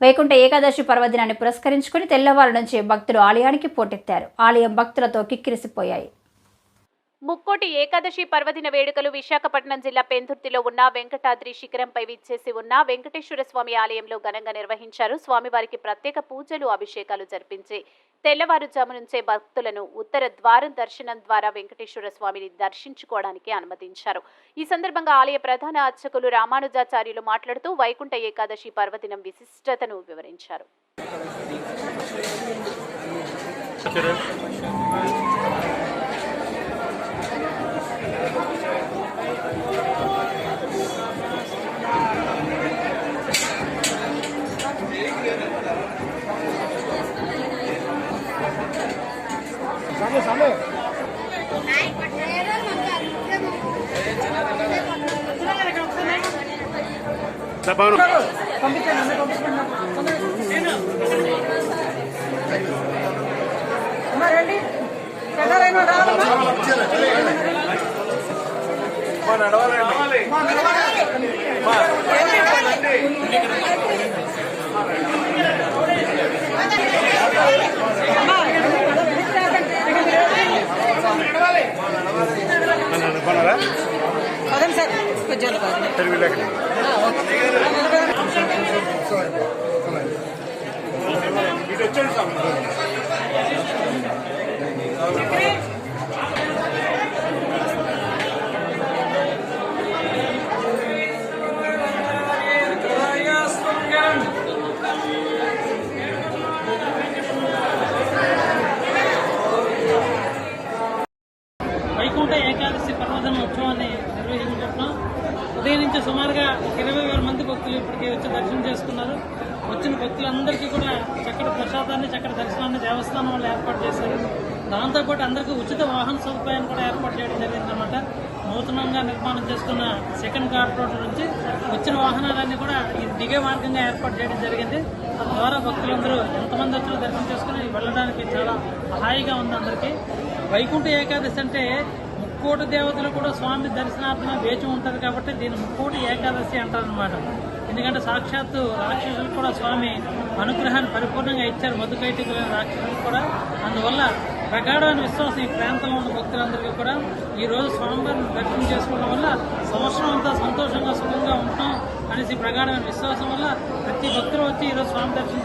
వైకుంఠ ఏకాదశి పర్వదినాన్ని పురస్కరించుకుని తెల్లవారు నుంచి భక్తులు ఆలయానికి పోటెత్తారు. ఆలయం భక్తులతో కిక్కిరిసిపోయాయి. ముక్కోటి ఏకాదశి పర్వదిన వేడుకలు విశాఖపట్నం జిల్లా పెందుర్తిలో ఉన్న వెంకటాద్రి శిఖరంపై విచ్చేసి ఉన్న వెంకటేశ్వర స్వామి ఆలయంలో ఘనంగా నిర్వహించారు. స్వామివారికి ప్రత్యేక పూజలు, అభిషేకాలు జరిపించి తెల్లవారుజాము నుంచే భక్తులను ఉత్తర ద్వారం దర్శనం ద్వారా వెంకటేశ్వర స్వామిని దర్శించుకోవడానికి అనుమతించారు. ఈ సందర్భంగా ఆలయ ప్రధాన అర్చకులు రామానుజాచార్యులు మాట్లాడుతూ వైకుంఠ ఏకాదశి పర్వదినం విశిష్టతను వివరించారు. వైకుంఠ ఏకాదశి పర్వదిన ఉత్సవాన్ని నిర్వహించుకుంటున్నాం. ఉదయం నుంచి సుమారుగా 20,000 మంది భక్తులు ఇప్పటికే వచ్చి దర్శనం చేసుకున్నారు. వచ్చిన భక్తులందరికీ కూడా చక్కటి ప్రసాదాన్ని, చక్కటి దర్శనాన్ని దేవస్థానం వాళ్ళు ఏర్పాటు చేశారు. దాంతోపాటు అందరికీ ఉచిత వాహన సదుపాయాన్ని కూడా ఏర్పాటు చేయడం జరిగిందన్నమాట. నూతనంగా నిర్మాణం చేసుకున్న సెకండ్ ఘాట్ రోడ్డు నుంచి వచ్చిన వాహనాలన్నీ కూడా దిగే మార్గంగా ఏర్పాటు చేయడం జరిగింది. తద్వారా భక్తులందరూ ఎంతమంది వచ్చినా దర్శనం చేసుకుని వెళ్ళడానికి చాలా హాయిగా ఉంది అందరికీ. వైకుంఠ ఏకాదశి అంటే ముక్కోటి దేవతలు కూడా స్వామి దర్శనార్థంగా వేచి ఉంటారు కాబట్టి దీన్ని ముక్కోటి ఏకాదశి అంటారనమాట. ఎందుకంటే సాక్షాత్తు రాక్షసులు కూడా స్వామి అనుగ్రహాన్ని పరిపూర్ణంగా ఇచ్చారు, మధుకైటికులైన రాక్షసులు కూడా. అందువల్ల ప్రగాఢమైన విశ్వాసం ఈ ప్రాంతంలో ఉన్న భక్తులందరికీ కూడా ఈ రోజు స్వామివారిని దర్శనం చేసుకోవడం వల్ల సంవత్సరం అంతా సంతోషంగా సుఖంగా ఉంటాం అనేసి ప్రగాఢమైన విశ్వాసం వల్ల ప్రతి భక్తులు వచ్చి ఈరోజు స్వామి దర్శనం